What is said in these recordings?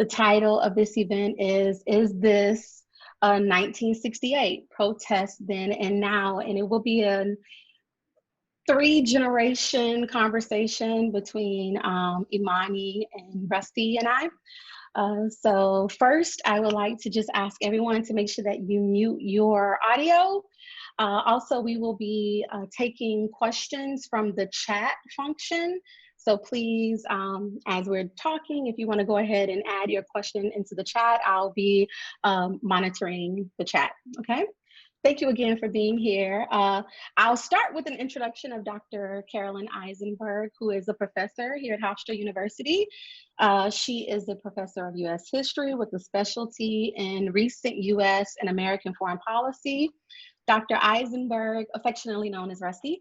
The title of this event is this 1968 Protest Then and Now? And it will be a 3-generation conversation between Imani and Rusty and I. So first, I would like to just ask everyone to make sure that you mute your audio. Also, we will be taking questions from the chat function. So please, as we're talking, if you want to go ahead and add your question into the chat, I'll be monitoring the chat, okay? Thank you again for being here. I'll start with an introduction of Dr. Carolyn Eisenberg, who is a professor here at Hofstra University. She is a professor of US history with a specialty in recent US and American foreign policy. Dr. Eisenberg, affectionately known as Rusty,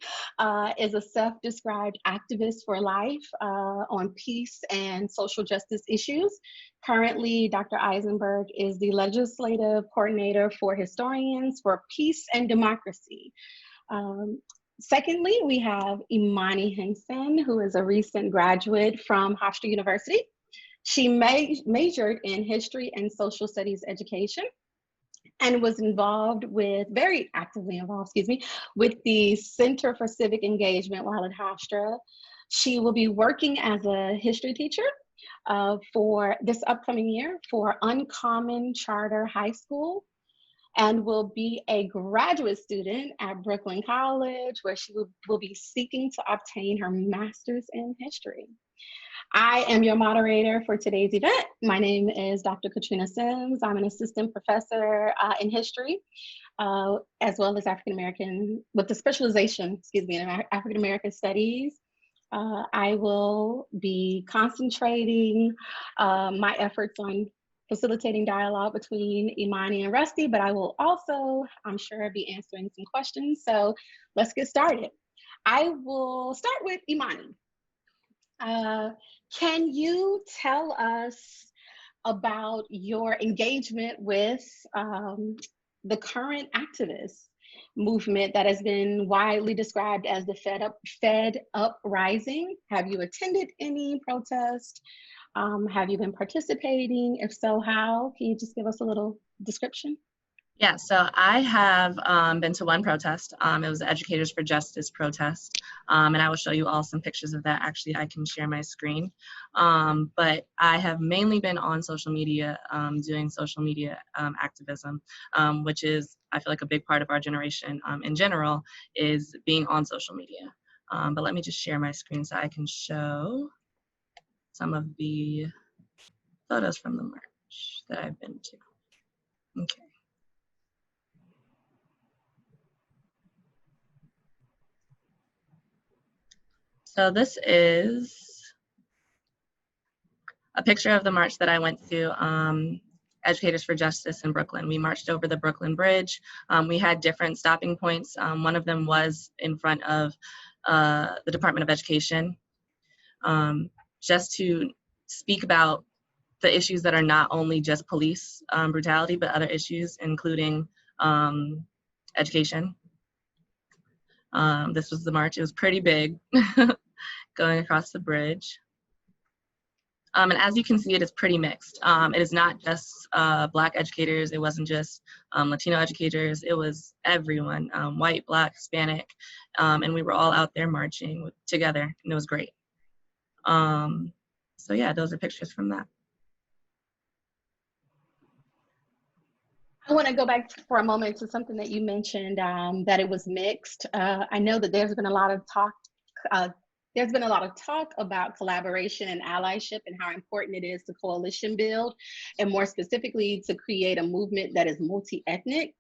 is a self-described activist for life on peace and social justice issues. Currently, Dr. Eisenberg is the legislative coordinator for Historians for Peace and Democracy. Secondly, we have Imani Hinson, who is a recent graduate from Hofstra University. She majored in history and social studies education, and was very actively involved, with the Center for Civic Engagement while at Hofstra. She will be working as a history teacher for this upcoming year for Uncommon Charter High School, and will be a graduate student at Brooklyn College, where she will be seeking to obtain her master's in history. I am your moderator for today's event. My name is Dr. Katrina Sims. I'm an assistant professor in history, as well as African American, with the specialization, in African American studies. I will be concentrating my efforts on facilitating dialogue between Imani and Rusty, but I will also, I'm sure, be answering some questions. So let's get started. I will start with Imani. Can you tell us about your engagement with the current activist movement that has been widely described as the Fed Up Rising? Have you attended any protest? Have you been participating? If so, how? Can you just give us a little description? Yeah, so I have been to one protest. It was the Educators for Justice protest, and I will show you all some pictures of that. Actually, I can share my screen. But I have mainly been on social media, doing social media activism, which is, I feel like, a big part of our generation in general, is being on social media. But let me just share my screen so I can show some of the photos from the march that I've been to. Okay. So this is a picture of the march that I went to, Educators for Justice in Brooklyn. We marched over the Brooklyn Bridge. We had different stopping points. One of them was in front of the Department of Education, just to speak about the issues that are not only just police brutality, but other issues, including education. This was the march. It was pretty big, going across the bridge. And as you can see, it is pretty mixed. It is not just Black educators. It wasn't just Latino educators. It was everyone, white, Black, Hispanic, and we were all out there marching together, and it was great. So yeah, those are pictures from that. I want to go back for a moment to something that you mentioned, that it was mixed. I know that there's been a lot of talk about collaboration and allyship and how important it is to coalition build, and more specifically to create a movement that is multi-ethnic.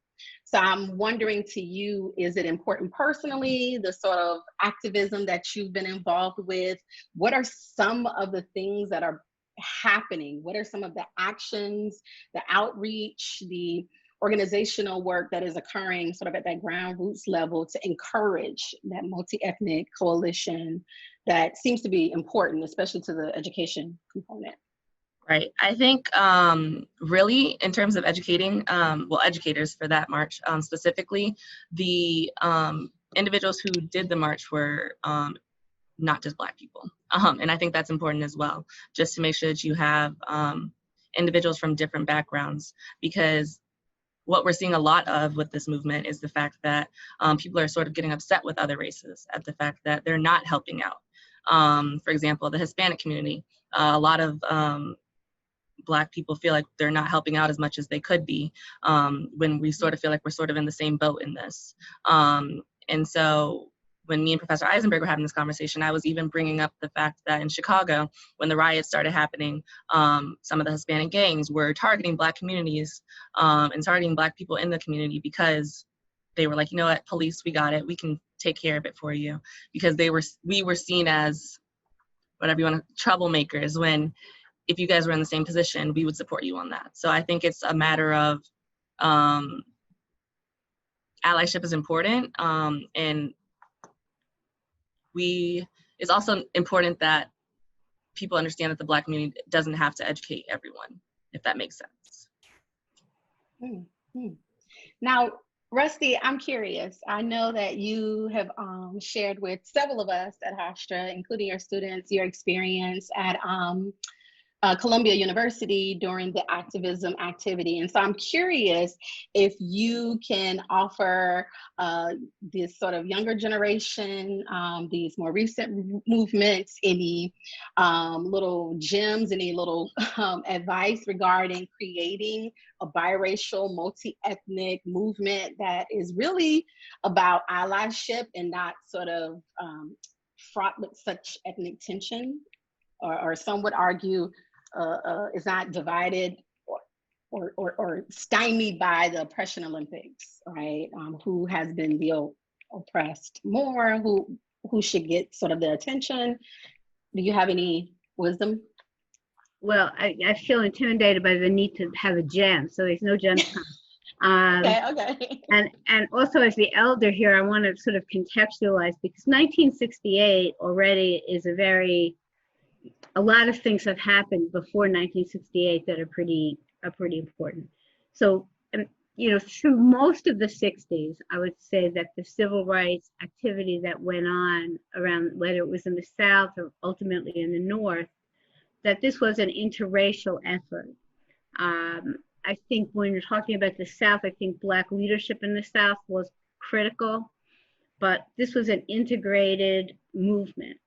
So I'm wondering to you, is it important personally, the sort of activism that you've been involved with? What are some of the things that are happening? What are some of the actions, the outreach, the organizational work that is occurring sort of at that ground roots level to encourage that multi-ethnic coalition that seems to be important, especially to the education component? Right. I think really in terms of educating, well, educators for that march specifically, the individuals who did the march were not just Black people. And I think that's important as well, just to make sure that you have individuals from different backgrounds, because what we're seeing a lot of with this movement is the fact that people are sort of getting upset with other races at the fact that they're not helping out. For example, the Hispanic community, a lot of Black people feel like they're not helping out as much as they could be, when we sort of feel like we're sort of in the same boat in this. And so when me and Professor Eisenberg were having this conversation, I was even bringing up the fact that in Chicago, when the riots started happening, some of the Hispanic gangs were targeting Black communities and targeting Black people in the community, because they were like, you know what, police, we got it. We can take care of it for you. Because we were seen as, whatever you want to, troublemakers, when if you guys were in the same position, we would support you on that. So I think it's a matter of allyship is important, and it's also important that people understand that the Black community doesn't have to educate everyone, if that makes sense. Mm-hmm. Now, Rusty, I'm curious. I know that you have shared with several of us at Hofstra, including your students, your experience at Columbia University during the activism activity. And so I'm curious if you can offer this sort of younger generation, these more recent movements, any little gems, any little advice regarding creating a biracial, multi-ethnic movement that is really about allyship and not sort of fraught with such ethnic tension, or some would argue is not divided or stymied by the oppression Olympics, right? Who has been the oppressed more, who should get sort of the attention? Do you have any wisdom? Well, I feel intimidated by the need to have a gem, so there's no gem. Okay. And also, as the elder here, I want to sort of contextualize, because 1968 already is a lot of things have happened before 1968 that are pretty important. So, through most of the 60s, I would say that the civil rights activity that went on around, whether it was in the South or ultimately in the North, that this was an interracial effort. I think when you're talking about the South, I think Black leadership in the South was critical, but this was an integrated movement.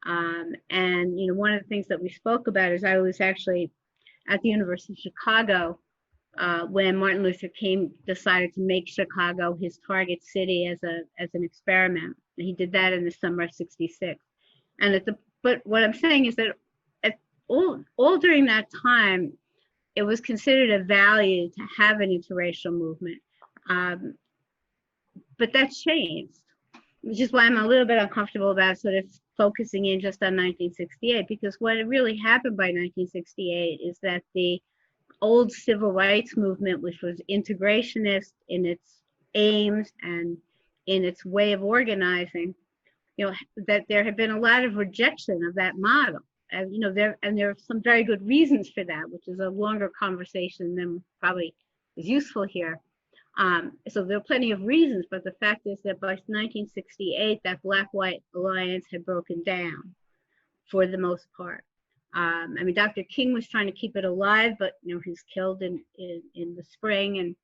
And one of the things that we spoke about is I was actually at the University of Chicago when Martin Luther King decided to make Chicago his target city as an experiment. And he did that in the summer of '66. But what I'm saying is that all during that time, it was considered a value to have an interracial movement. But that's changed, which is why I'm a little bit uncomfortable about sort of focusing in just on 1968, because what really happened by 1968 is that the old civil rights movement, which was integrationist in its aims and in its way of organizing, that there had been a lot of rejection of that model. And there are some very good reasons for that, which is a longer conversation than probably is useful here. So there are plenty of reasons, but the fact is that by 1968, that Black-White alliance had broken down for the most part. Dr. King was trying to keep it alive, but he was killed in the spring, and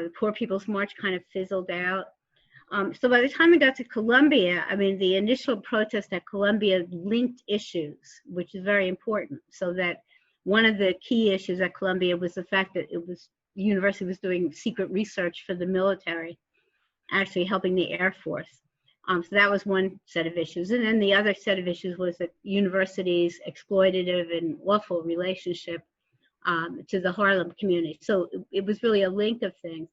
the Poor People's March kind of fizzled out. So by the time we got to Columbia, the initial protest at Columbia linked issues, which is very important. So that one of the key issues at Columbia was the fact that the university was doing secret research for the military, actually helping the Air Force. So that was one set of issues. And then the other set of issues was the university's exploitative and awful relationship to the Harlem community. So it was really a link of things.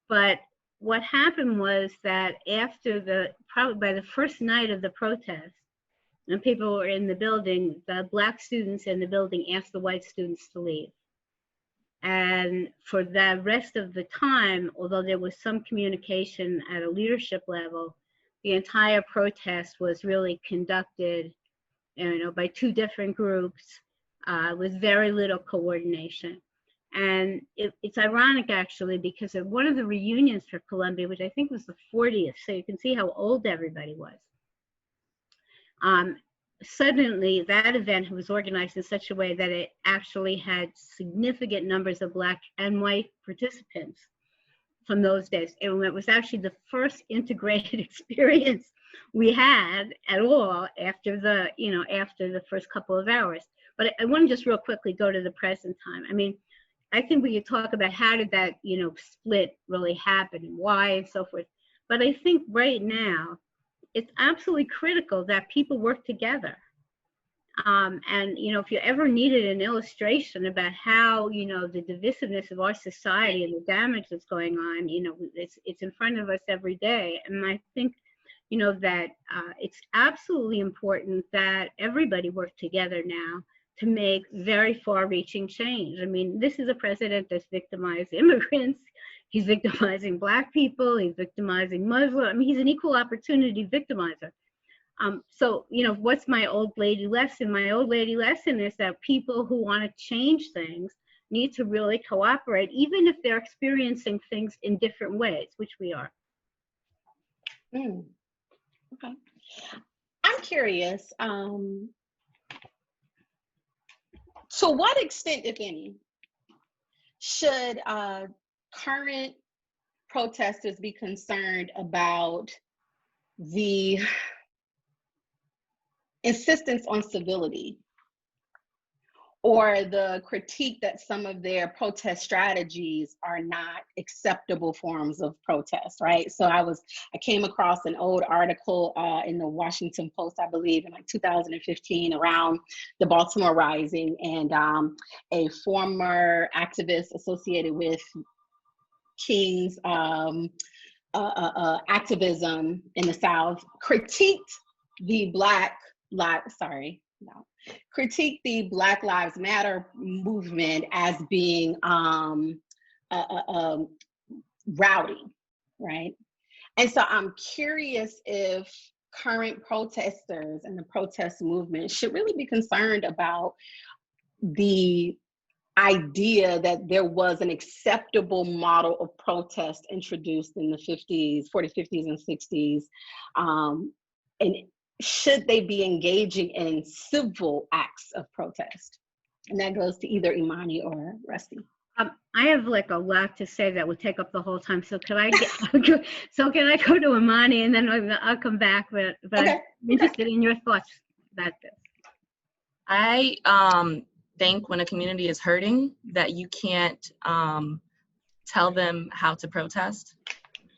But what happened was that probably by the first night of the protest, when people were in the building, the Black students in the building asked the white students to leave. And for the rest of the time, although there was some communication at a leadership level, the entire protest was really conducted, by two different groups with very little coordination. And it's ironic, actually, because at one of the reunions for Columbia, which I think was the 40th, so you can see how old everybody was, suddenly that event was organized in such a way that it actually had significant numbers of Black and white participants from those days. And it was actually the first integrated experience we had at all after the, after the first couple of hours. But I want to just real quickly go to the present time. I mean, I think we could talk about how did that, split really happen and why and so forth. But I think right now, it's absolutely critical that people work together. And, if you ever needed an illustration about how, the divisiveness of our society and the damage that's going on, it's in front of us every day. And I think, that it's absolutely important that everybody work together now to make very far-reaching change. I mean, this is a president that's victimized immigrants. He's victimizing Black people. He's victimizing Muslims. I mean, he's an equal opportunity victimizer. So, what's my old lady lesson? My old lady lesson is that people who want to change things need to really cooperate, even if they're experiencing things in different ways, which we are. Okay. I'm curious, to what extent, if any, should current protesters be concerned about the insistence on civility or the critique that some of their protest strategies are not acceptable forms of protest, right? So I came across an old article in the Washington Post, I believe in like 2015 around the Baltimore Rising, and a former activist associated with King's activism in the South critiqued the critique the Black Lives Matter movement as being rowdy, right? And so I'm curious if current protesters and the protest movement should really be concerned about the idea that there was an acceptable model of protest introduced in the 40s, 50s, and 60s, and should they be engaging in civil acts of protest? And that goes to either Imani or Rusty. I have like a lot to say that would take up the whole time. So can I go to Imani and then I'll come back, but okay. I'm interested in your thoughts about this. I think when a community is hurting that you can't tell them how to protest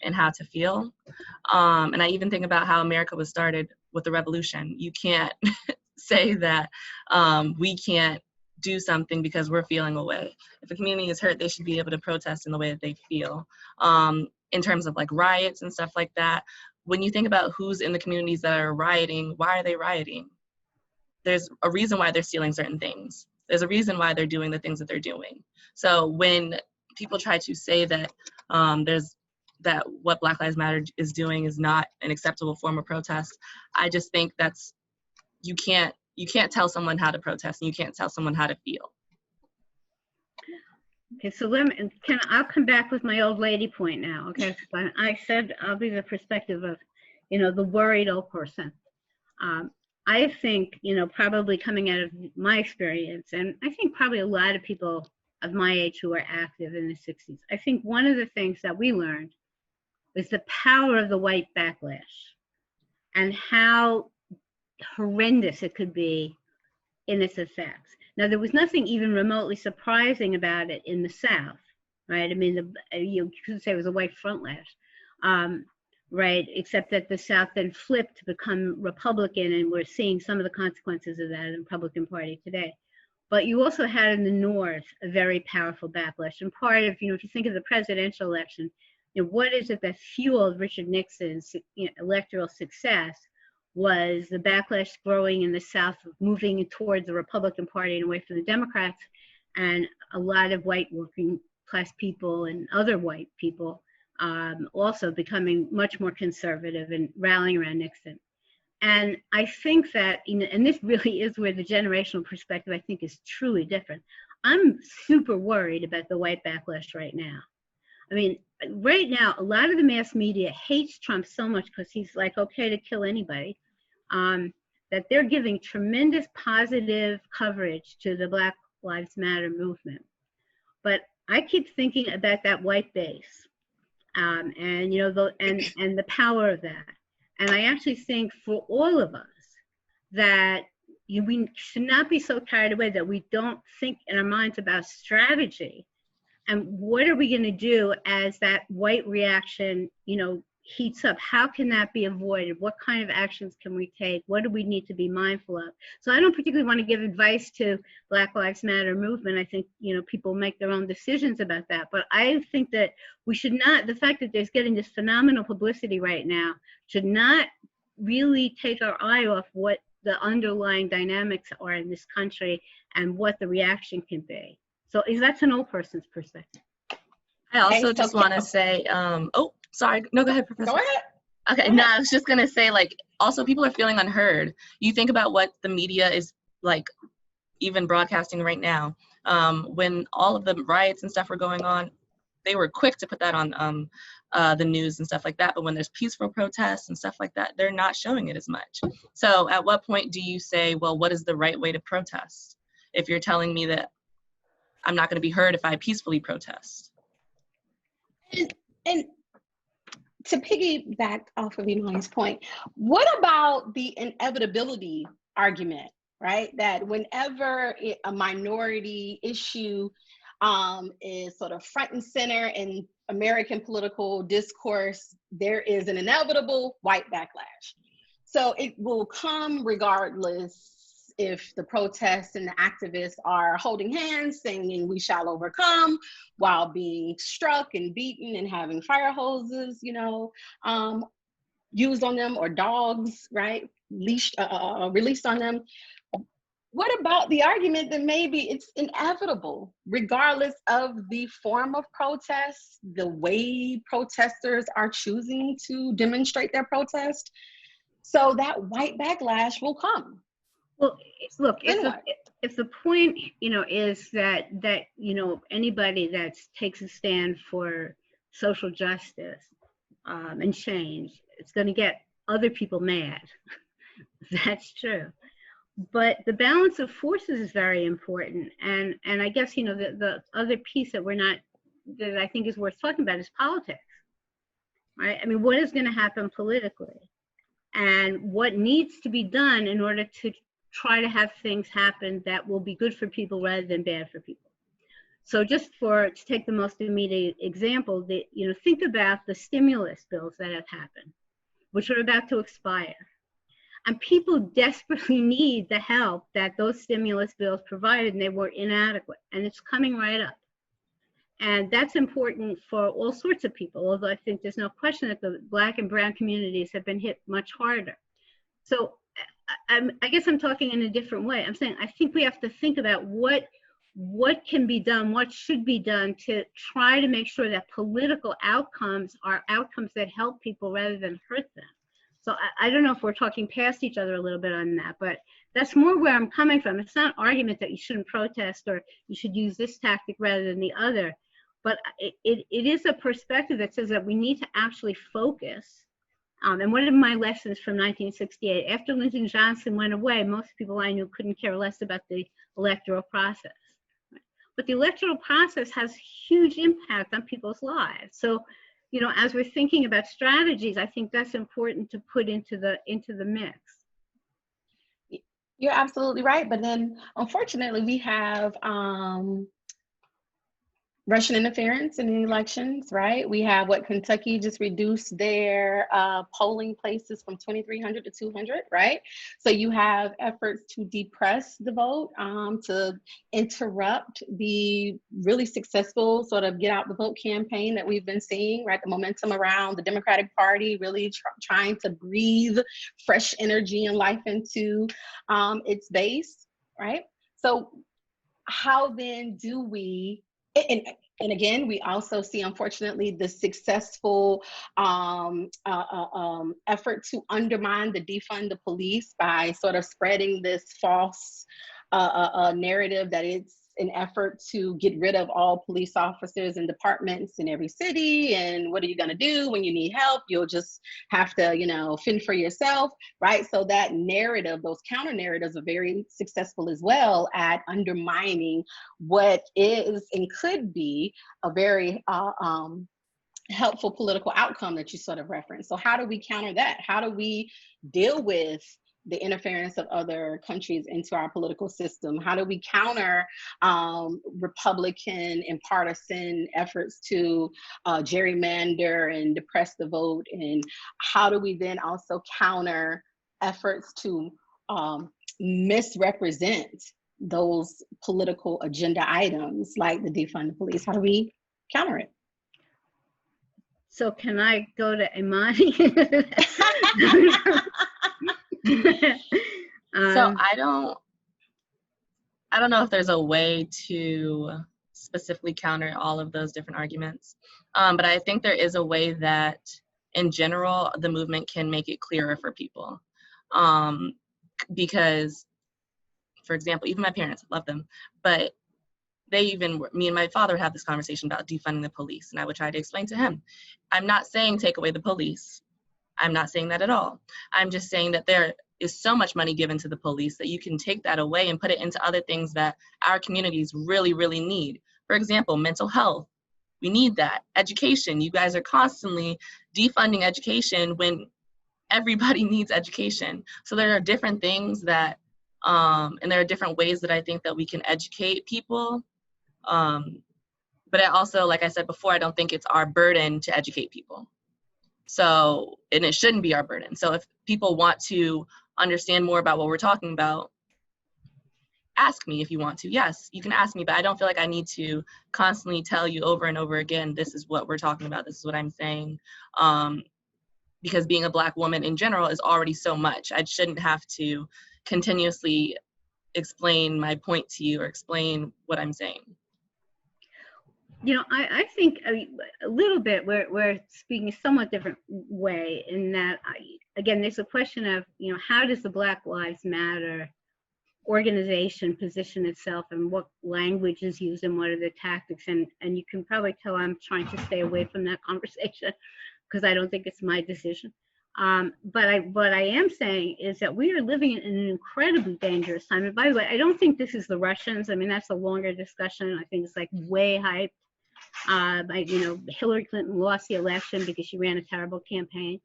and how to feel. And I even think about how America was started with the revolution. You can't say that we can't do something because we're feeling a way. If a community is hurt, they should be able to protest in the way that they feel. In terms of like riots and stuff like that, when you think about who's in the communities that are rioting, why are they rioting? There's a reason why they're stealing certain things. There's a reason why they're doing the things that they're doing. So when people try to say that that what Black Lives Matter is doing is not an acceptable form of protest, I just think that's, you can't tell someone how to protest and you can't tell someone how to feel. Okay, so I'll come back with my old lady point now, okay? So I said I'll be the perspective of, the worried old person. I think, probably coming out of my experience, and I think probably a lot of people of my age who are active in the 60s, I think one of the things that we learned was the power of the white backlash and how horrendous it could be in its effects. Now, there was nothing even remotely surprising about it in the South, right? I mean, you could say it was a white frontlash, right? Except that the South then flipped to become Republican, and we're seeing some of the consequences of that in the Republican Party today. But you also had in the North a very powerful backlash. And part of, if you think of the presidential election, what is it that fueled Richard Nixon's electoral success was the backlash growing in the South, moving towards the Republican Party and away from the Democrats, and a lot of white working class people and other white people also becoming much more conservative and rallying around Nixon. And I think that, and this really is where the generational perspective I think is truly different. I'm super worried about the white backlash right now. I mean, right now, a lot of the mass media hates Trump so much because he's like okay to kill anybody, that they're giving tremendous positive coverage to the Black Lives Matter movement. But I keep thinking about that white base, and you know, and the power of that. And I actually think for all of us that we should not be so carried away that we don't think in our minds about strategy and what are we going to do as that white reaction, you know, heats up. How can that be avoided? What kind of actions can we take? What do we need to be mindful of? So I don't particularly want to give advice to Black Lives Matter movement. I think, you know, people make their own decisions about that. But I think that we should not, the fact that there's getting this phenomenal publicity right now should not really take our eye off what the underlying dynamics are in this country and what the reaction can be. So that's an old person's perspective. I also just want to say, oh, sorry. No, go ahead, Professor. Go ahead. Okay, no, I was just going to say, like, also people are feeling unheard. You think about what the media is, like, even broadcasting right now. When all of the riots and stuff were going on, they were quick to put that on the news and stuff like that. But when there's peaceful protests and stuff like that, they're not showing it as much. So at what point do you say, well, what is the right way to protest? If you're telling me that I'm not going to be heard if I peacefully protest. And to piggyback off of Imani's point, what about the inevitability argument, right? That whenever a minority issue is sort of front and center in American political discourse, there is an inevitable white backlash. So it will come regardless if the protests and the activists are holding hands, singing "We Shall Overcome," while being struck and beaten and having fire hoses, you know, used on them, or dogs, right, released on them. What about the argument that maybe it's inevitable, regardless of the form of protest, the way protesters are choosing to demonstrate their protest? So that white backlash will come. Well, look, if the point, you know, is that you know, anybody that takes a stand for social justice and change, it's going to get other people mad. That's true. But the balance of forces is very important, and I guess, you know, the other piece that that I think is worth talking about is politics, right? I mean, what is going to happen politically, and what needs to be done in order to try to have things happen that will be good for people rather than bad for people. So just to take the most immediate example, you know, think about the stimulus bills that have happened, which are about to expire. And people desperately need the help that those stimulus bills provided, and they were inadequate. And it's coming right up. And that's important for all sorts of people, although I think there's no question that the Black and brown communities have been hit much harder. So I guess I'm talking in a different way. I'm saying I think we have to think about what can be done, what should be done to try to make sure that political outcomes are outcomes that help people rather than hurt them. So I don't know if we're talking past each other a little bit on that, but that's more where I'm coming from. It's not an argument that you shouldn't protest or you should use this tactic rather than the other, but it is a perspective that says that we need to actually focus. And one of my lessons from 1968, after Lyndon Johnson went away, most people I knew couldn't care less about the electoral process. But the electoral process has huge impact on people's lives. So, you know, as we're thinking about strategies, I think that's important to put into the mix. You're absolutely right. But then, unfortunately, we have Russian interference in the elections, right? We have Kentucky just reduced their polling places from 2,300 to 200, right? So you have efforts to depress the vote, to interrupt the really successful sort of get out the vote campaign that we've been seeing, right? The momentum around the Democratic Party really trying to breathe fresh energy and life into its base, right? So how then do we, and again, we also see, unfortunately, the successful effort to undermine the defund the police by sort of spreading this false narrative that it's an effort to get rid of all police officers and departments in every city. And what are you going to do when you need help? You'll just have to, you know, fend for yourself, right? So that narrative, those counter narratives are very successful as well at undermining what is and could be a very helpful political outcome that you sort of referenced. So how do we counter that? How do we deal with the interference of other countries into our political system? How do we counter Republican and partisan efforts to gerrymander and depress the vote? And how do we then also counter efforts to misrepresent those political agenda items like the defund the police? How do we counter it? So can I go to Imani? So I don't know if there's a way to specifically counter all of those different arguments, but I think there is a way that, in general, the movement can make it clearer for people. Because, for example, even my parents, love them, but me and my father have this conversation about defunding the police, and I would try to explain to him, I'm not saying take away the police. I'm not saying that at all. I'm just saying that there is so much money given to the police that you can take that away and put it into other things that our communities really, really need. For example, mental health. We need that. Education. You guys are constantly defunding education when everybody needs education. So there are different things that, and there are different ways that I think that we can educate people. But I also, like I said before, I don't think it's our burden to educate people. So, and it shouldn't be our burden. So if people want to understand more about what we're talking about, ask me if you want to. Yes, you can ask me, but I don't feel like I need to constantly tell you over and over again, this is what we're talking about, this is what I'm saying. Because being a Black woman in general is already so much. I shouldn't have to continuously explain my point to you or explain what I'm saying. You know, I think a little bit we're speaking a somewhat different way in that, again, there's a question of, you know, how does the Black Lives Matter organization position itself and what language is used and what are the tactics? And you can probably tell I'm trying to stay away from that conversation because I don't think it's my decision. But what I am saying is that we are living in an incredibly dangerous time. And by the way, I don't think this is the Russians. I mean, that's a longer discussion. I think it's like way hyped. You know, Hillary Clinton lost the election because she ran a terrible campaign,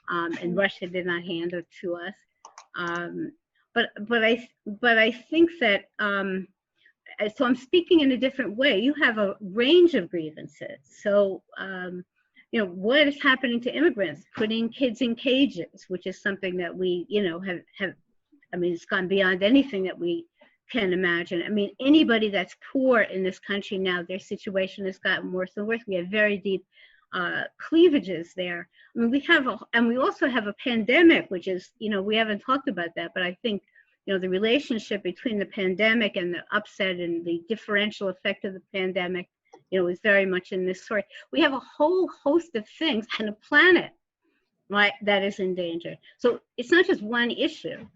and Russia did not hand it to us. But I think that so I'm speaking in a different way. You have a range of grievances. So you know, what is happening to immigrants? Putting kids in cages, which is something that we, you know, have. I mean, it's gone beyond anything that we can imagine. I mean, anybody that's poor in this country now, their situation has gotten worse and worse. We have very deep cleavages there. I mean, and we also have a pandemic, which is, you know, we haven't talked about that, but I think, you know, the relationship between the pandemic and the upset and the differential effect of the pandemic, you know, is very much in this sort. We have a whole host of things and a planet, right, that is in danger. So it's not just one issue.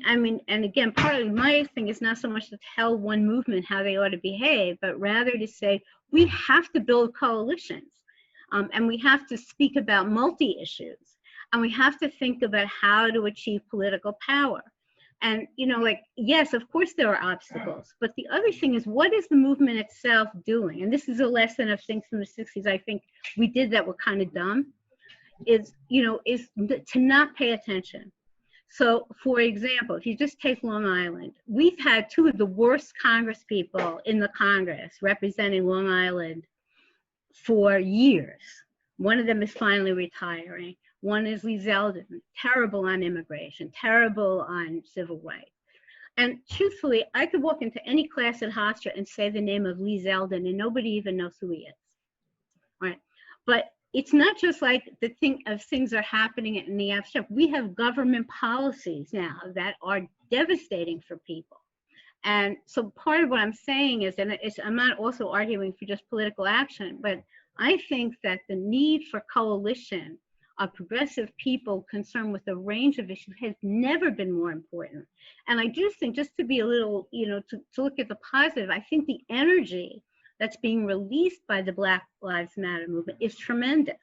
I mean, and again, part of my thing is not so much to tell one movement how they ought to behave, but rather to say we have to build coalitions, and we have to speak about multi-issues, and we have to think about how to achieve political power. And, you know, like, yes, of course there are obstacles, but the other thing is, what is the movement itself doing? And this is a lesson of things from the 60s I think we did that were kind of dumb, is to not pay attention. So, for example, if you just take Long Island, we've had two of the worst Congress people in the Congress representing Long Island for years. One of them is finally retiring. One is Lee Zeldin, terrible on immigration, terrible on civil rights. And truthfully, I could walk into any class at Hofstra and say the name of Lee Zeldin and nobody even knows who he is, right? But it's not just like things are happening in the abstract. We have government policies now that are devastating for people. And so part of what I'm saying is, and I'm not also arguing for just political action, but I think that the need for coalition of progressive people concerned with a range of issues has never been more important. And I do think, just to be a little, to look at the positive, I think the energy that's being released by the Black Lives Matter movement is tremendous.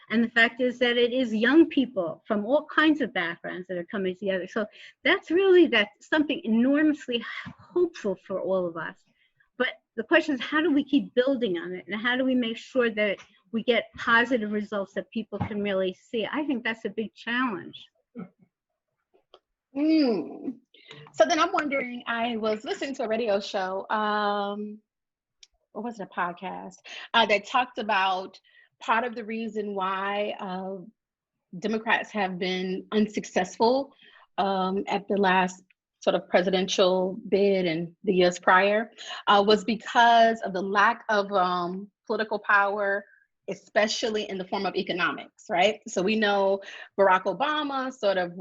And the fact is that it is young people from all kinds of backgrounds that are coming together. So that's something enormously hopeful for all of us. But the question is, how do we keep building on it? And how do we make sure that we get positive results that people can really see? I think that's a big challenge. So then I'm wondering, I was listening to a radio show, or was it a podcast, that talked about part of the reason why Democrats have been unsuccessful at the last sort of presidential bid and the years prior was because of the lack of political power, especially in the form of economics, right? So we know Barack Obama sort of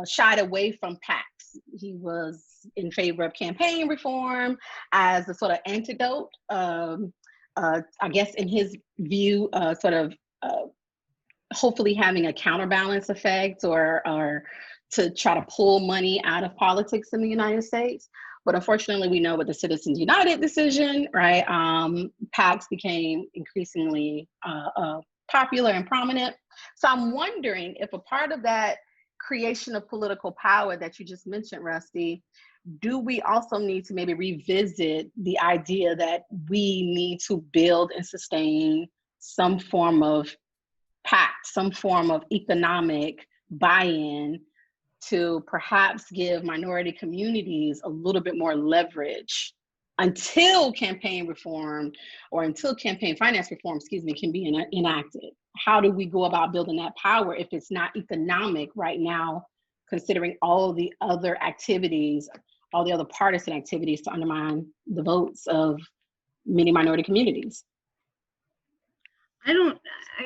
shied away from PACs. He was in favor of campaign reform as a sort of antidote, I guess in his view, hopefully having a counterbalance effect or to try to pull money out of politics in the United States. But unfortunately, we know with the Citizens United decision, right, PACs became increasingly popular and prominent. So I'm wondering if a part of that creation of political power that you just mentioned, Rusty, do we also need to maybe revisit the idea that we need to build and sustain some form of pact, some form of economic buy-in to perhaps give minority communities a little bit more leverage until campaign reform or until campaign finance reform, can be enacted? How do we go about building that power if it's not economic right now, considering all the other activities, all the other partisan activities to undermine the votes of many minority communities? I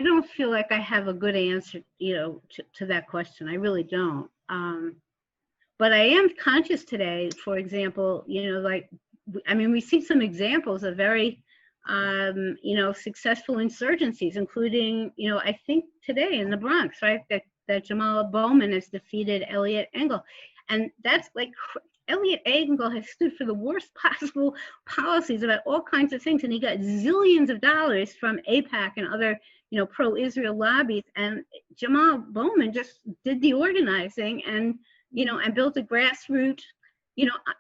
don't feel like I have a good answer, to that question. I really don't. But I am conscious today, for example, we see some examples of very, successful insurgencies, including, I think today in the Bronx, right, that Jamal Bowman has defeated Elliot Engel. And that's like, Elliot Engel has stood for the worst possible policies about all kinds of things, and he got zillions of dollars from AIPAC and other, pro-Israel lobbies. And Jamal Bowman just did the organizing and built a grassroots,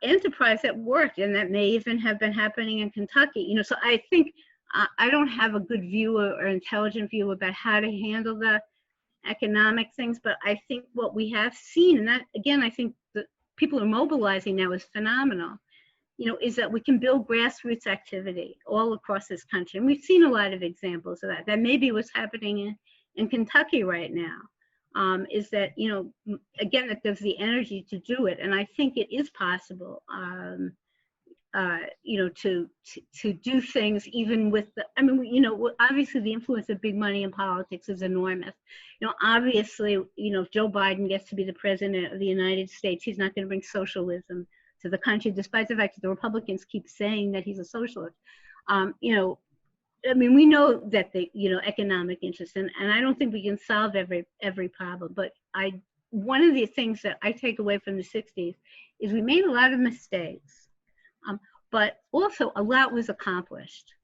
enterprise that worked, and that may even have been happening in Kentucky. So I think I don't have a good view or intelligent view about how to handle the economic things, but I think what we have seen, and that again, I think the people are mobilizing now is phenomenal, is that we can build grassroots activity all across this country. And we've seen a lot of examples of that. That may be what's happening in Kentucky right now, is that, again, that there's the energy to do it. And I think it is possible, to do things even with obviously the influence of big money in politics is enormous. Obviously, if Joe Biden gets to be the president of the United States, he's not going to bring socialism to the country, despite the fact that the Republicans keep saying that he's a socialist. We know that the, economic interest, and I don't think we can solve every problem, but one of the things that I take away from the 60s is we made a lot of mistakes, but also a lot was accomplished,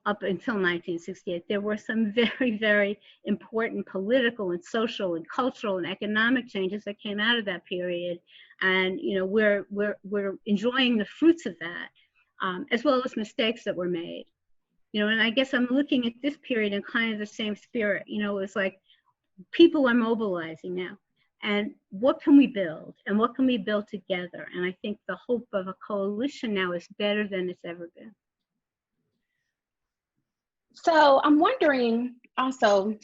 up until 1968. There were some very, very important political and social and cultural and economic changes that came out of that period. And, we're enjoying the fruits of that, as well as mistakes that were made. And I guess I'm looking at this period in kind of the same spirit. It's like people are mobilizing now. And what can we build? And what can we build together? And I think the hope of a coalition now is better than it's ever been. So I'm wondering also,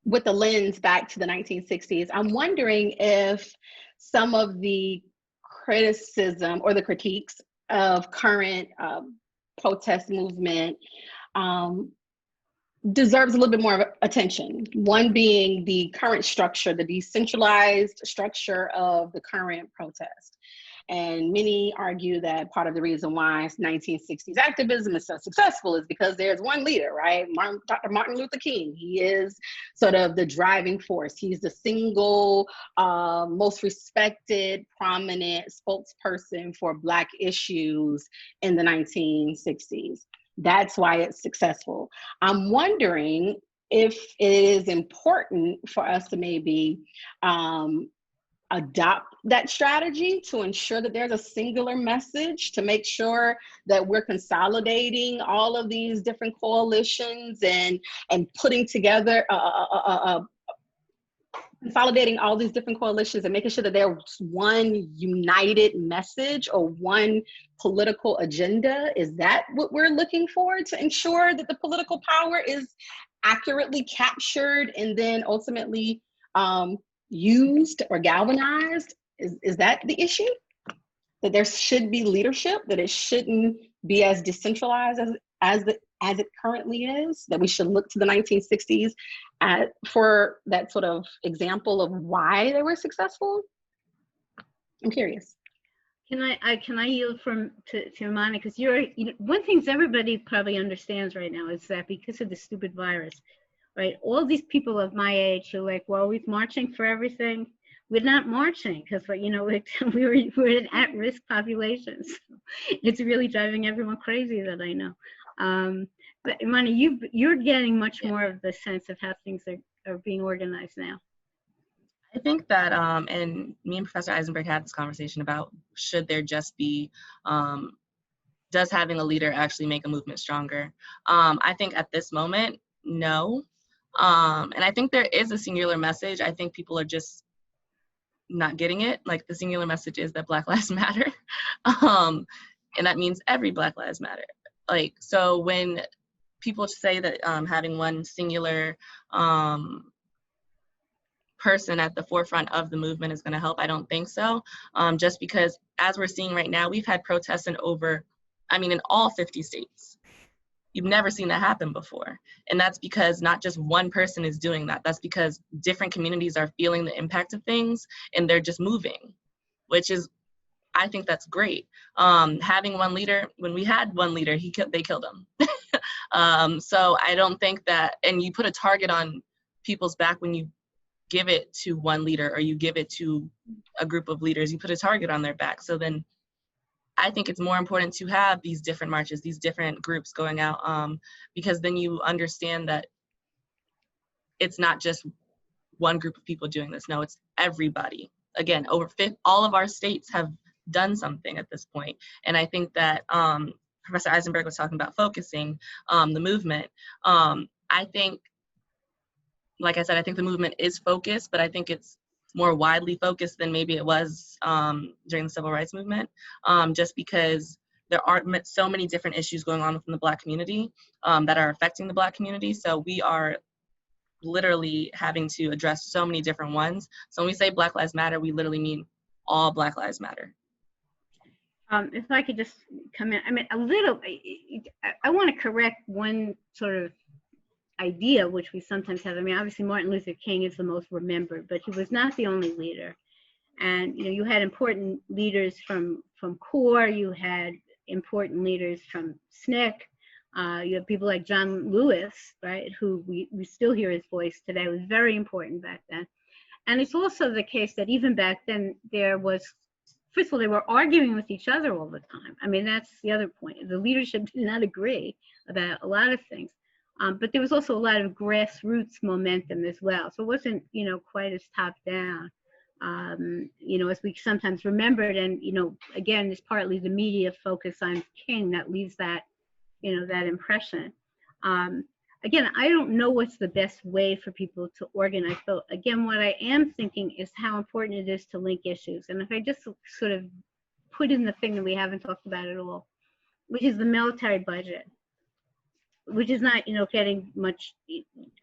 with the lens back to the 1960s, I'm wondering if some of the criticism or the critiques of current protest movement deserves a little bit more attention. One being the current structure, the decentralized structure of the current protest. And many argue that part of the reason why 1960s activism is so successful is because there's one leader, right? Dr. Martin Luther King. He is sort of the driving force. He's the single most respected, prominent spokesperson for Black issues in the 1960s. That's why it's successful. I'm wondering if it is important for us to maybe adopt that strategy to ensure that there's a singular message, to make sure that we're consolidating all of these different coalitions and putting together consolidating all these different coalitions and making sure that there's one united message or one political agenda. Is that what we're looking for, to ensure that the political power is accurately captured and then ultimately used or galvanized? Is that the issue? That there should be leadership, that it shouldn't be as decentralized as it currently is, that we should look to the 1960s for that sort of example of why they were successful? I'm curious. Can I yield to Imani? Because one thing everybody probably understands right now is that because of the stupid virus, right? All these people of my age who are like, we're always marching for everything. We're not marching because, we're an at-risk population. So it's really driving everyone crazy that I know. But Imani, you're getting much more of the sense of how things are being organized now. I think that, and me and Professor Eisenberg had this conversation about, should there just be, does having a leader actually make a movement stronger? I think at this moment, no. And I think there is a singular message. I think people are just not getting it. Like, the singular message is that Black Lives Matter. And that means every Black Lives Matter. Like, so when people say that having one singular person at the forefront of the movement is going to help, I don't think so. Just because, as we're seeing right now, we've had protests in all 50 states. You've never seen that happen before. And that's because not just one person is doing that. That's because different communities are feeling the impact of things and they're just moving, which is, I think that's great. Having one leader, when we had one leader, they killed him. So I don't think that, and you put a target on people's back when you give it to one leader or you give it to a group of leaders, you put a target on their back. So then I think it's more important to have these different marches, these different groups going out, because then you understand that it's not just one group of people doing this. No, it's everybody. Again, all of our states have done something at this point. And I think that Professor Eisenberg was talking about focusing the movement. I think, like I said, I think the movement is focused, but I think it's more widely focused than maybe it was during the civil rights movement, just because there are so many different issues going on within the Black community that are affecting the Black community. So we are literally having to address so many different ones. So when we say Black Lives Matter, we literally mean all Black Lives Matter. If I could just come in, I want to correct one sort of idea which we sometimes have. Obviously Martin Luther King is the most remembered, but he was not the only leader. And you had important leaders from CORE, you had important leaders from SNCC, you have people like John Lewis, right, who we still hear his voice today. It was very important back then. And it's also the case that even back then there was, first of all, they were arguing with each other all the time. That's the other point. The leadership did not agree about a lot of things. But there was also a lot of grassroots momentum as well. So it wasn't, quite as top down, as we sometimes remembered. And, again, it's partly the media focus on King that leaves that, that impression. Again, I don't know what's the best way for people to organize. So again, what I am thinking is how important it is to link issues. And if I just sort of put in the thing that we haven't talked about at all, which is the military budget, which is not, getting much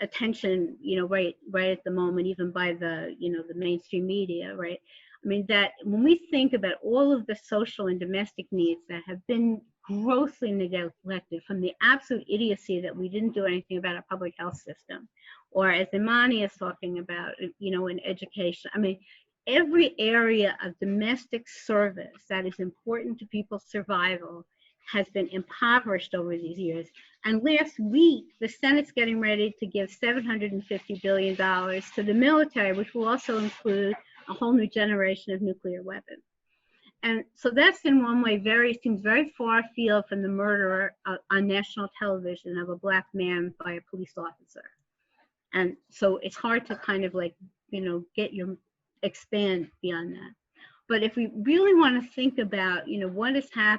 attention, right at the moment, even by the, the mainstream media, right? That when we think about all of the social and domestic needs that have been grossly neglected, from the absolute idiocy that we didn't do anything about our public health system, or as Imani is talking about, in education. every area of domestic service that is important to people's survival has been impoverished over these years. And last week, the Senate's getting ready to give $750 billion to the military, which will also include a whole new generation of nuclear weapons. And so that's in one way seems very far afield from the murder on national television of a Black man by a police officer. And so it's hard to kind of like, expand beyond that. But if we really want to think about,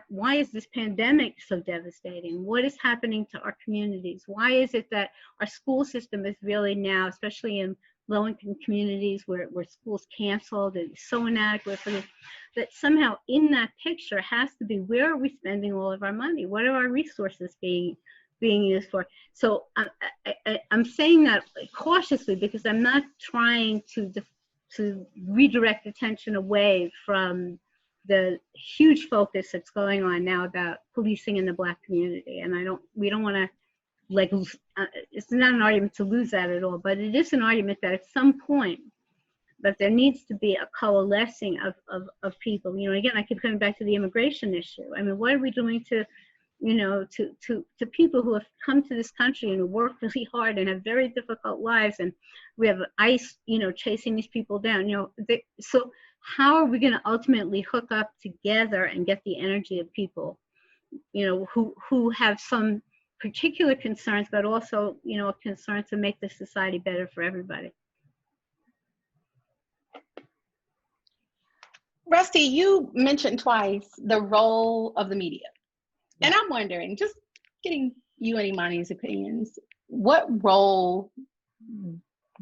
why is this pandemic so devastating? What is happening to our communities? Why is it that our school system is really now, especially in low-income communities where schools canceled and so inadequate for this, that somehow in that picture has to be, where are we spending all of our money? What are our resources being used for? So I'm saying that cautiously because I'm not trying to redirect attention away from the huge focus that's going on now about policing in the Black community. And we don't want to it's not an argument to lose that at all, but it is an argument that at some point that there needs to be a coalescing of people. Again, I keep coming back to the immigration issue. I mean, what are we doing to people who have come to this country and work really hard and have very difficult lives, and we have ICE, chasing these people down, so how are we going to ultimately hook up together and get the energy of people, who have some particular concerns, but also, a concern to make the society better for everybody. Rusty, you mentioned twice the role of the media. And I'm wondering, just getting you and Imani's opinions, what role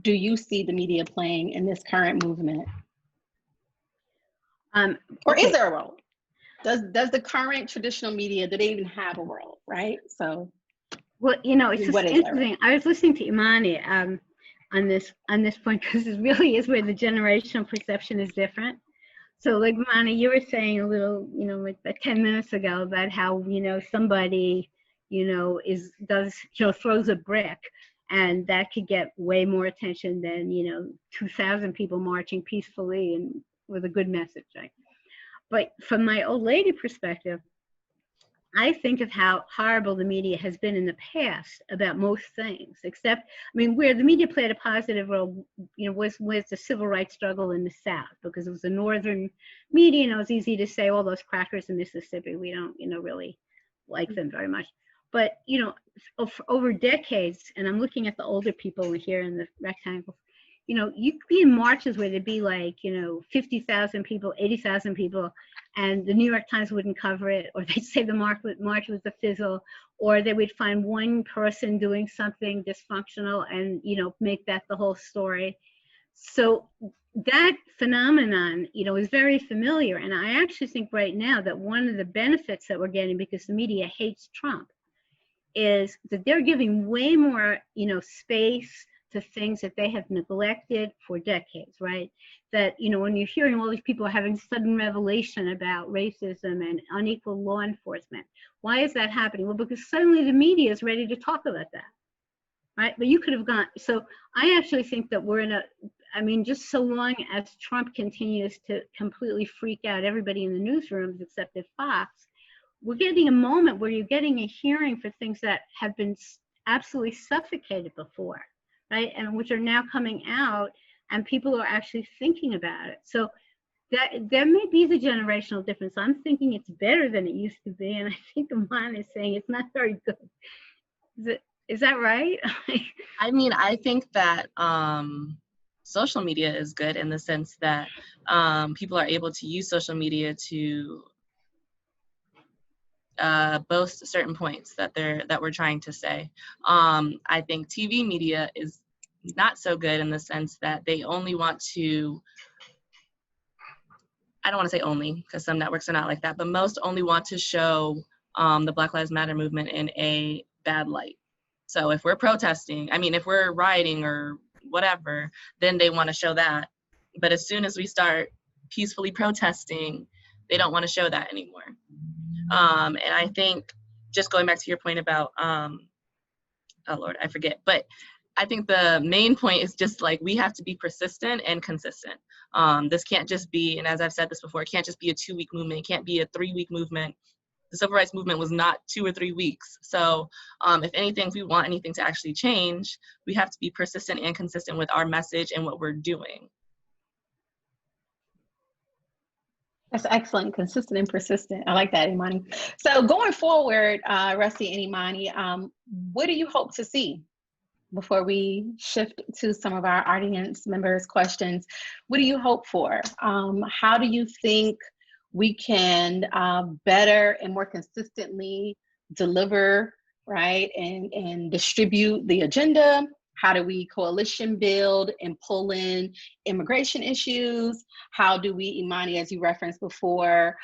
do you see the media playing in this current movement? Or is there a role? Does the current traditional media, do they even have a role, right? So, well, it's just interesting. I was listening to Imani on this point, because it really is where the generational perception is different. So like Imani, you were saying a little, like 10 minutes ago about how, somebody, throws a brick, and that could get way more attention than, 2,000 people marching peacefully and with a good message, right? But from my old lady perspective, I think of how horrible the media has been in the past about most things, except, where the media played a positive role, was the civil rights struggle in the South, because it was the northern media, and it was easy to say, all those crackers in Mississippi, we don't, really like them very much. But, over decades, and I'm looking at the older people here in the rectangles, you could be in marches where there'd be like, 50,000 people, 80,000 people, and the New York Times wouldn't cover it, or they'd say the march was a fizzle, or they would find one person doing something dysfunctional and, make that the whole story. So that phenomenon, is very familiar. And I actually think right now that one of the benefits that we're getting, because the media hates Trump, is that they're giving way more, space to things that they have neglected for decades, right? That, when you're hearing all these people having sudden revelation about racism and unequal law enforcement, why is that happening? Well, because suddenly the media is ready to talk about that, right? But you could have gone, so I actually think that we're in just so long as Trump continues to completely freak out everybody in the newsrooms except at Fox, we're getting a moment where you're getting a hearing for things that have been absolutely suffocated before, right? And which are now coming out, and people are actually thinking about it. So that there may be the generational difference. I'm thinking it's better than it used to be, and I think Imani is saying it's not very good. Is that right? I think that social media is good in the sense that people are able to use social media to boast certain points that we're trying to say. I think TV media is not so good in the sense that they only want to, I don't want to say only, because some networks are not like that, but most only want to show the Black Lives Matter movement in a bad light. So if we're protesting, if we're rioting or whatever, then they want to show that. But as soon as we start peacefully protesting, they don't want to show that anymore. And I think, just going back to your point about, oh Lord, I forget, but I think the main point is just like we have to be persistent and consistent. This can't just be, and as I've said this before, it can't just be a 2-week movement. It can't be a 3-week movement. The civil rights movement was not 2 or 3 weeks. So if anything, if we want anything to actually change, we have to be persistent and consistent with our message and what we're doing. That's excellent, consistent and persistent. I like that, Imani. So going forward, Rusty and Imani, what do you hope to see? Before we shift to some of our audience members' questions, what do you hope for? How do you think we can better and more consistently deliver, right, and distribute the agenda? How do we coalition build and pull in immigration issues? How do we, Imani, as you referenced before,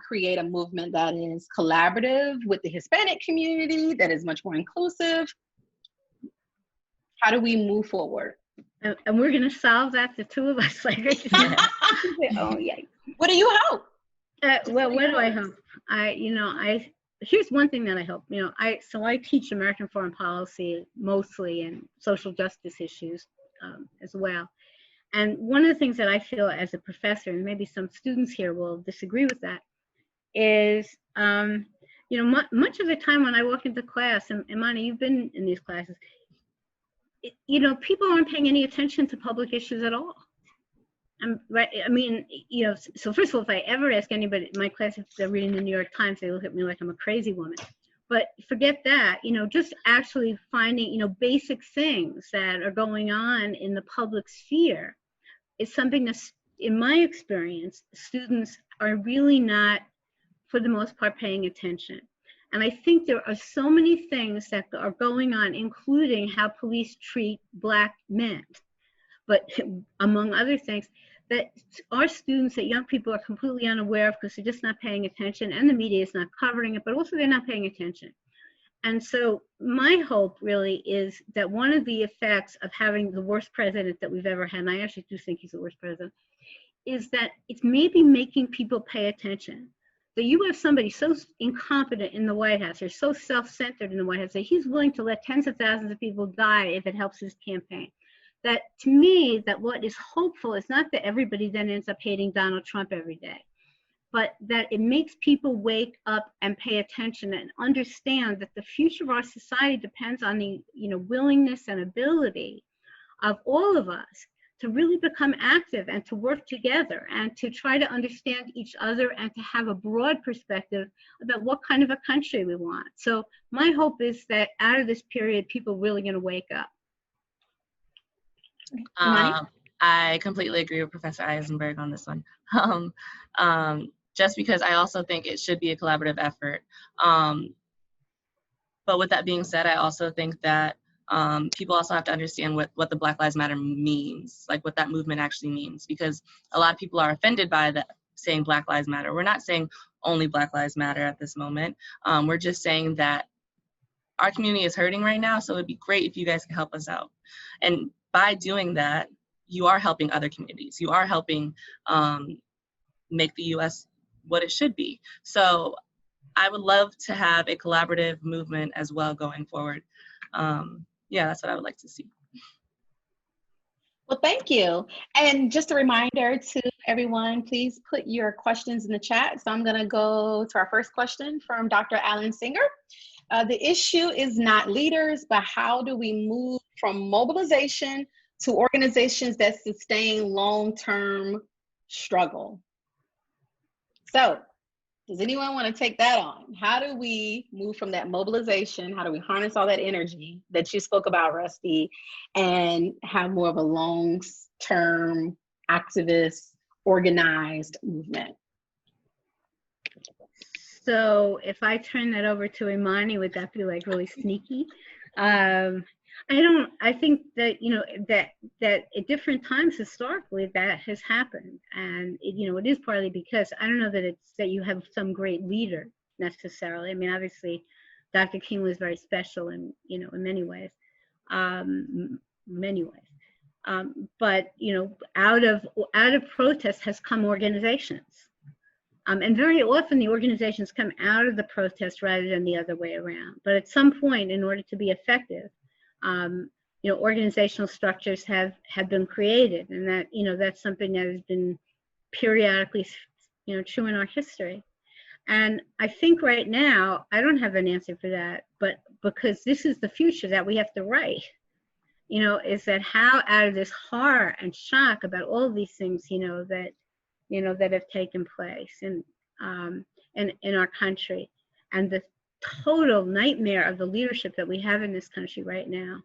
create a movement that is collaborative with the Hispanic community, that is much more inclusive? How do we move forward? And we're going to solve that, the two of us. Like, oh, yeah. What do you hope? Well, what do I hope? Here's one thing that I hope. I teach American foreign policy mostly and social justice issues as well. And one of the things that I feel as a professor, and maybe some students here will disagree with that, is much of the time when I walk into class, and Imani, you've been in these classes, people aren't paying any attention to public issues at all. So first of all, if I ever ask anybody in my class if they're reading the New York Times, they look at me like I'm a crazy woman. But forget that, just actually finding, basic things that are going on in the public sphere is something that, in my experience, students are really not, for the most part, paying attention. And I think there are so many things that are going on, including how police treat Black men, but among other things, that our students, that young people are completely unaware of because they're just not paying attention, and the media is not covering it, but also they're not paying attention. And so my hope really is that one of the effects of having the worst president that we've ever had, and I actually do think he's the worst president, is that it's maybe making people pay attention. That you have somebody so incompetent in the White House, or so self-centered in the White House, that he's willing to let tens of thousands of people die if it helps his campaign. That, to me, that what is hopeful is not that everybody then ends up hating Donald Trump every day, but that it makes people wake up and pay attention and understand that the future of our society depends on the willingness and ability of all of us to really become active and to work together and to try to understand each other and to have a broad perspective about what kind of a country we want. So my hope is that out of this period, people are really going to wake up. I completely agree with Professor Eisenberg on this one. Just because I also think it should be a collaborative effort. But with that being said, I also think that people also have to understand what the Black Lives Matter means, like what that movement actually means, because a lot of people are offended by that saying Black Lives Matter. We're not saying only Black Lives Matter at this moment. We're just saying that our community is hurting right now, so it'd be great if you guys could help us out. And by doing that, you are helping other communities. You are helping make the U.S. what it should be. So I would love to have a collaborative movement as well going forward. Yeah, that's what I would like to see. Well, thank you. And just a reminder to everyone, please put your questions in the chat. So I'm going to go to our first question from Dr. Alan Singer. The issue is not leaders, but how do we move from mobilization to organizations that sustain long-term struggle? So, does anyone want to take that on? How do we move from that mobilization? How do we harness all that energy that you spoke about, Rusty, and have more of a long-term activist, organized movement? So if I turn that over to Imani, would that be like really sneaky? I think that, that at different times historically that has happened. And, it is partly because I don't know that it's that you have some great leader necessarily. I mean, obviously, Dr. King was very special in many ways, but, out of protest has come organizations. And very often the organizations come out of the protest rather than the other way around. But at some point, in order to be effective, organizational structures have been created, and that, that's something that has been periodically, true in our history. And I think right now, I don't have an answer for that, but because this is the future that we have to write, is that how out of this horror and shock about all of these things, that have taken place in our country, and the total nightmare of the leadership that we have in this country right now,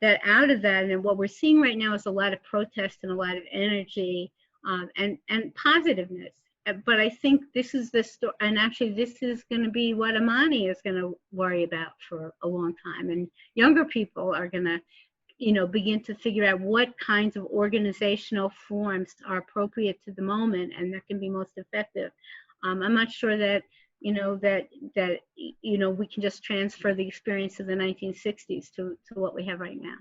that out of that, and what we're seeing right now is a lot of protest and a lot of energy, and positiveness. But I think this is the story, and actually this is going to be what Imani is going to worry about for a long time, and younger people are going to begin to figure out what kinds of organizational forms are appropriate to the moment and that can be most effective. I'm not sure that we can just transfer the experience of the 1960s to what we have right now.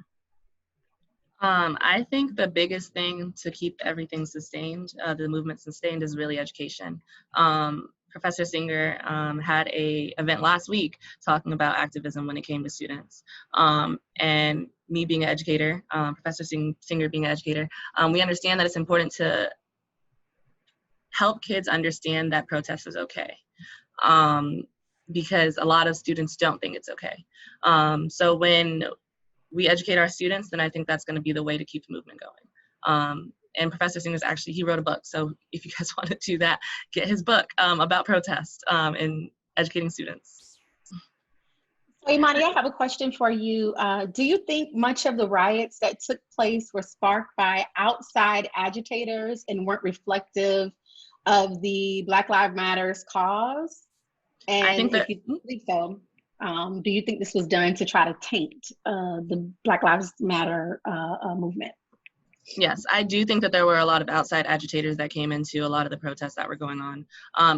I think the biggest thing to keep everything sustained, the movement sustained, is really education. Professor Singer had an event last week talking about activism when it came to students. And me being an educator, Professor Singer being an educator, we understand that it's important to help kids understand that protest is okay. Because a lot of students don't think it's okay. So when we educate our students, then I think that's going to be the way to keep the movement going. And Professor Singer's actually, he wrote a book. So if you guys want to do that, get his book about protest and educating students. So Imani, I have a question for you. Do you think much of the riots that took place were sparked by outside agitators and weren't reflective of the Black Lives Matter's cause? And I think that, if you think so, do you think this was done to try to taint the Black Lives Matter movement? Yes, I do think that there were a lot of outside agitators that came into a lot of the protests that were going on.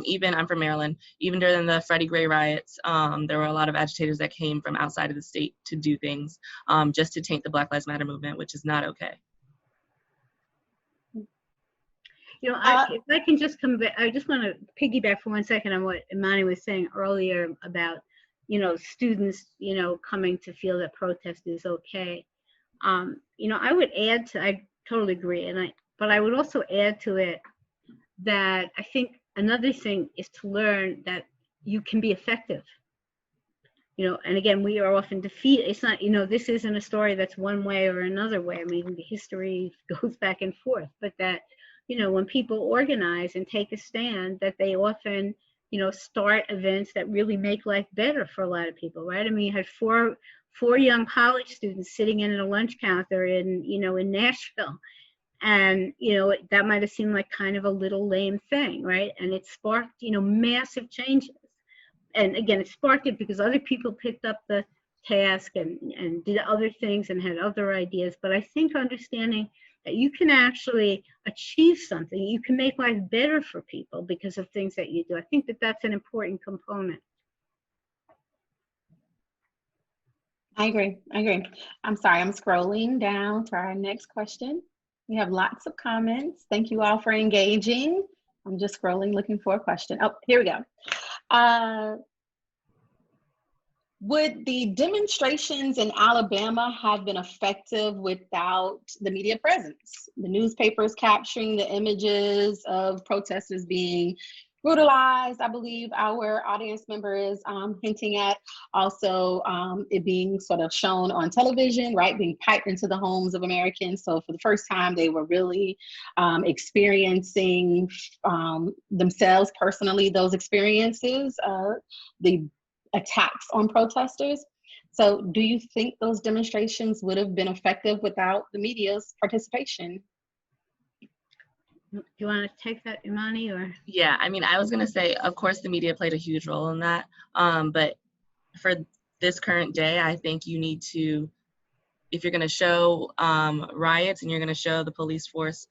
Even, I'm from Maryland, even during the Freddie Gray riots, there were a lot of agitators that came from outside of the state to do things just to taint the Black Lives Matter movement, which is not okay. If I can just come back, I just want to piggyback for 1 second on what Imani was saying earlier about, students, coming to feel that protest is okay. I would add to, I totally agree, but I would also add to it that I think another thing is to learn that you can be effective. And again, we are often defeated. It's not, this isn't a story that's one way or another way. I mean, the history goes back and forth, but that, when people organize and take a stand, that they often, start events that really make life better for a lot of people, right? I mean, you had four young college students sitting in at a lunch counter in Nashville. And, that might have seemed like kind of a little lame thing, right? And it sparked, massive changes. And again, it sparked it because other people picked up the task and did other things and had other ideas. But I think understanding that you can actually achieve something, you can make life better for people because of things that you do. I think that that's an important component. I agree. I'm sorry, I'm scrolling down to our next question. We have lots of comments. Thank you all for engaging. I'm just scrolling, looking for a question. Oh, here we go. Would the demonstrations in Alabama have been effective without the media presence? The newspapers capturing the images of protesters being brutalized, I believe our audience member is hinting at. Also, it being sort of shown on television, right? Being piped into the homes of Americans. So for the first time, they were really experiencing themselves personally, those experiences, the attacks on protesters. So do you think those demonstrations would have been effective without the media's participation? Do you want to take that, Imani, or? Yeah, I mean, I was going to say, of course, the media played a huge role in that. But for this current day, I think you need to, if you're going to show riots and you're going to show the police force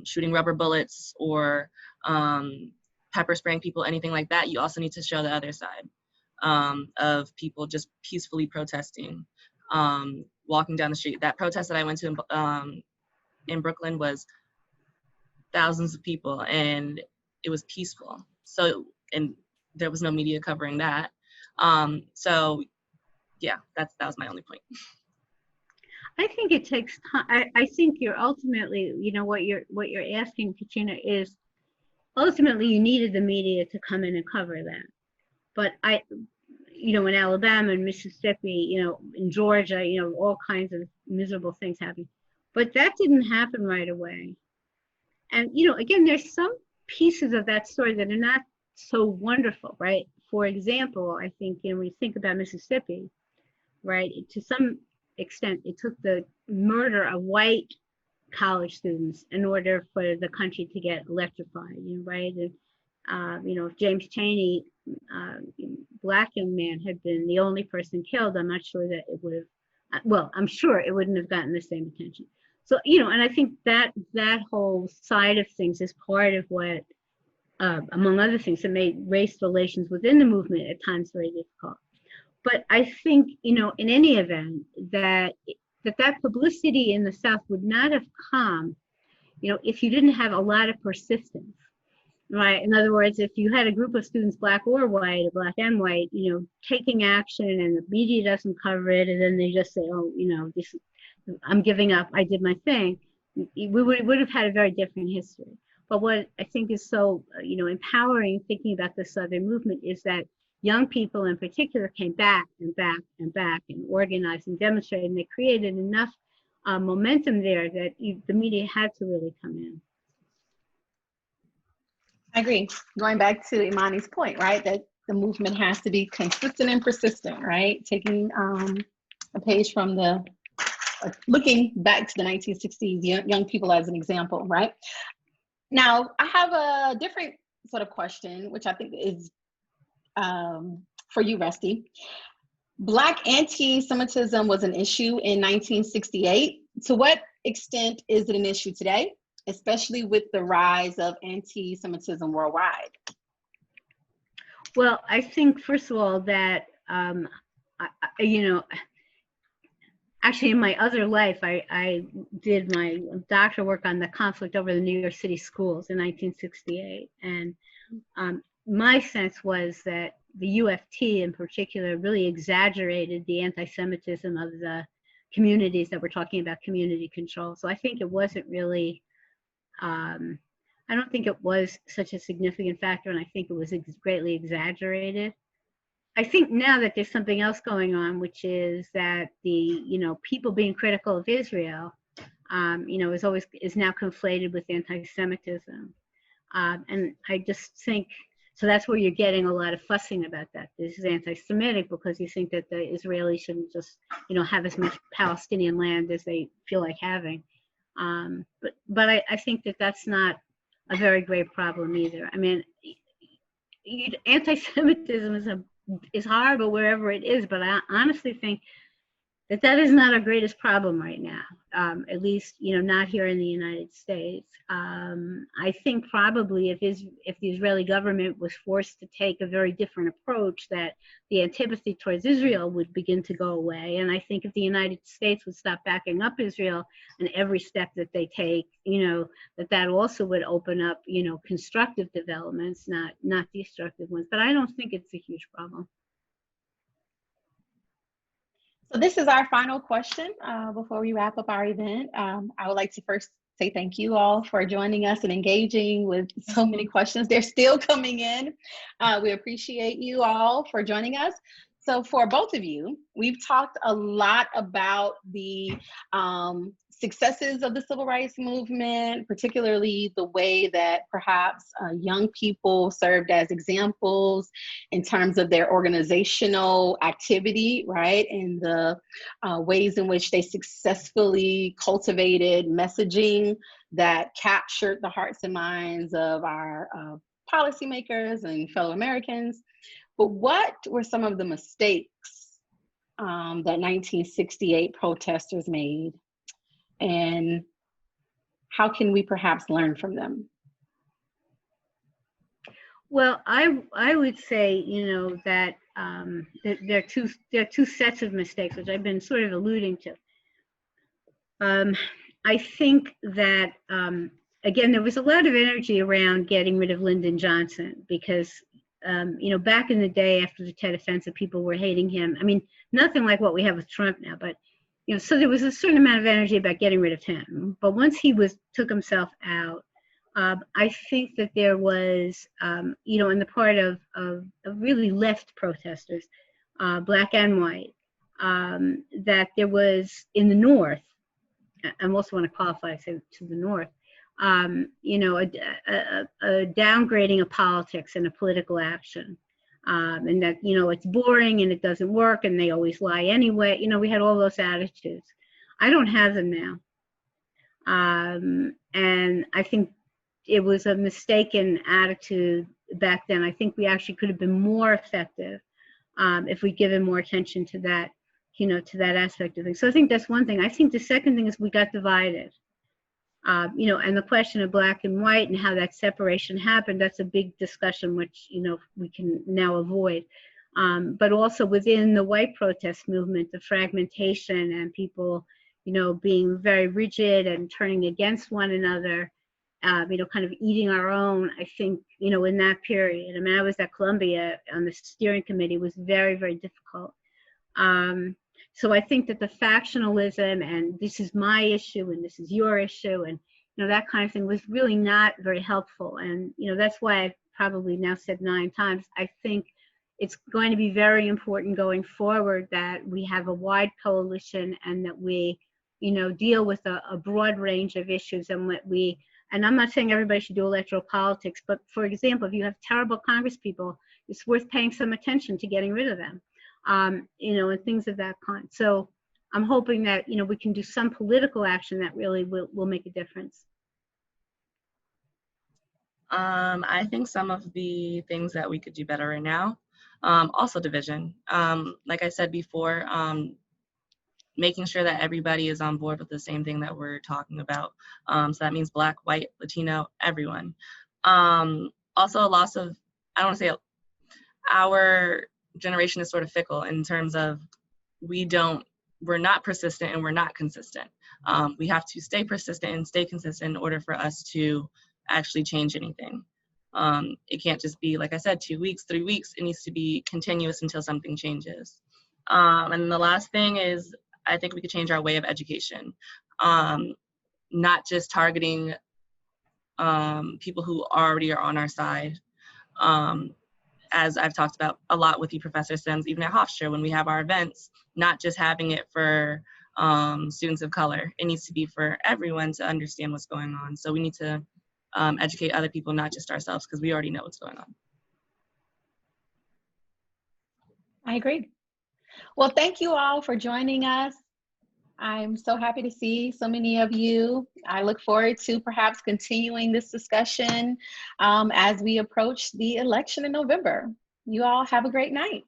shooting rubber bullets or pepper spraying people, anything like that, you also need to show the other side of people just peacefully protesting, walking down the street. That protest that I went to in Brooklyn was thousands of people, and it was peaceful. So, and there was no media covering that. So, yeah, that was my only point. I think it takes time. I think you're ultimately, what you're asking, Katrina, is ultimately you needed the media to come in and cover that. But in Alabama and Mississippi, in Georgia, all kinds of miserable things happening. But that didn't happen right away. And, again, there's some pieces of that story that are not so wonderful, right? For example, I think, when you think about Mississippi, right, to some extent, it took the murder of white college students in order for the country to get electrified, right? And, if James Chaney, black young man, had been the only person killed, I'm not sure that it would have, well, I'm sure it wouldn't have gotten the same attention. So, and I think that whole side of things is part of what, among other things, that made race relations within the movement at times very difficult. But I think, in any event, that publicity in the South would not have come, if you didn't have a lot of persistence, right? In other words, if you had a group of students, black or white, or black and white, taking action, and the media doesn't cover it, and then they just say, oh, I'm giving up, I did my thing, we would have had a very different history. But what I think is so, empowering thinking about the Southern movement is that young people in particular came back and back and back and organized and demonstrated, and they created enough momentum there that the media had to really come in. I agree. Going back to Imani's point, right, that the movement has to be consistent and persistent, right? Taking a page from looking back to the 1960s, young people as an example, right? Now, I have a different sort of question, which I think is for you, Rusty. Black anti-Semitism was an issue in 1968. To what extent is it an issue today, especially with the rise of anti-Semitism worldwide? Well, I think, first of all, that, actually in my other life, I did my doctoral work on the conflict over the New York City schools in 1968. And my sense was that the UFT in particular really exaggerated the anti-Semitism of the communities that were talking about community control. So I think it wasn't really, I don't think it was such a significant factor, and I think it was greatly exaggerated. I think now that there's something else going on, which is that the, people being critical of Israel, is now conflated with anti-Semitism. And I just think, so that's where you're getting a lot of fussing about that. This is anti-Semitic because you think that the Israelis shouldn't just, have as much Palestinian land as they feel like having. But I think that that's not a very great problem either. I mean, anti-Semitism is horrible wherever it is, but I honestly think that is not our greatest problem right now, at least, not here in the United States. I think probably if the Israeli government was forced to take a very different approach, that the antipathy towards Israel would begin to go away. And I think if the United States would stop backing up Israel and every step that they take, that also would open up, constructive developments, not destructive ones. But I don't think it's a huge problem. So this is our final question before we wrap up our event. I would like to first say thank you all for joining us and engaging with so many questions. They're still coming in. We appreciate you all for joining us. So for both of you, we've talked a lot about the successes of the civil rights movement, particularly the way that perhaps young people served as examples in terms of their organizational activity, right? And the ways in which they successfully cultivated messaging that captured the hearts and minds of our policymakers and fellow Americans. But what were some of the mistakes that 1968 protesters made? And how can we perhaps learn from them? Well, I would say, that there are two sets of mistakes, which I've been sort of alluding to. I think that, again, there was a lot of energy around getting rid of Lyndon Johnson because, back in the day after the Tet Offensive, people were hating him. I mean, nothing like what we have with Trump now, but so there was a certain amount of energy about getting rid of him. But once he took himself out, I think that there was, on the part of really left protesters, black and white, that there was in the North, I also want to qualify, say, to the North, a downgrading of politics and a political action. And that, it's boring and it doesn't work and they always lie anyway. We had all those attitudes. I don't have them now. And I think it was a mistaken attitude back then. I think we actually could have been more effective if we'd given more attention to that, to that aspect of things. So I think that's one thing. I think the second thing is we got divided. And the question of black and white and how that separation happened, that's a big discussion, which, we can now avoid. But also within the white protest movement, the fragmentation and people, being very rigid and turning against one another, kind of eating our own, I think, in that period. I mean, I was at Columbia on the steering committee, was very, very difficult. So I think that the factionalism and this is my issue and this is your issue and, that kind of thing was really not very helpful. And, that's why I've probably now said 9 times, I think it's going to be very important going forward that we have a wide coalition and that we, deal with a broad range of issues and I'm not saying everybody should do electoral politics, but for example, if you have terrible congresspeople, it's worth paying some attention to getting rid of them. And things of that kind. So I'm hoping that, we can do some political action that really will make a difference. I think some of the things that we could do better right now, also division. Like I said before, making sure that everybody is on board with the same thing that we're talking about. So that means black, white, Latino, everyone. Also a loss of, I don't want to say our generation is sort of fickle in terms of we're not persistent and we're not consistent. We have to stay persistent and stay consistent in order for us to actually change anything. It can't just be, like I said, 2 weeks, 3 weeks. It needs to be continuous until something changes. And the last thing is, I think we could change our way of education. Not just targeting people who already are on our side. As I've talked about a lot with you, Professor Sims, even at Hofstra, when we have our events, not just having it for students of color. It needs to be for everyone to understand what's going on. So we need to educate other people, not just ourselves, because we already know what's going on. I agree. Well, thank you all for joining us. I'm so happy to see so many of you. I look forward to perhaps continuing this discussion as we approach the election in November. You all have a great night.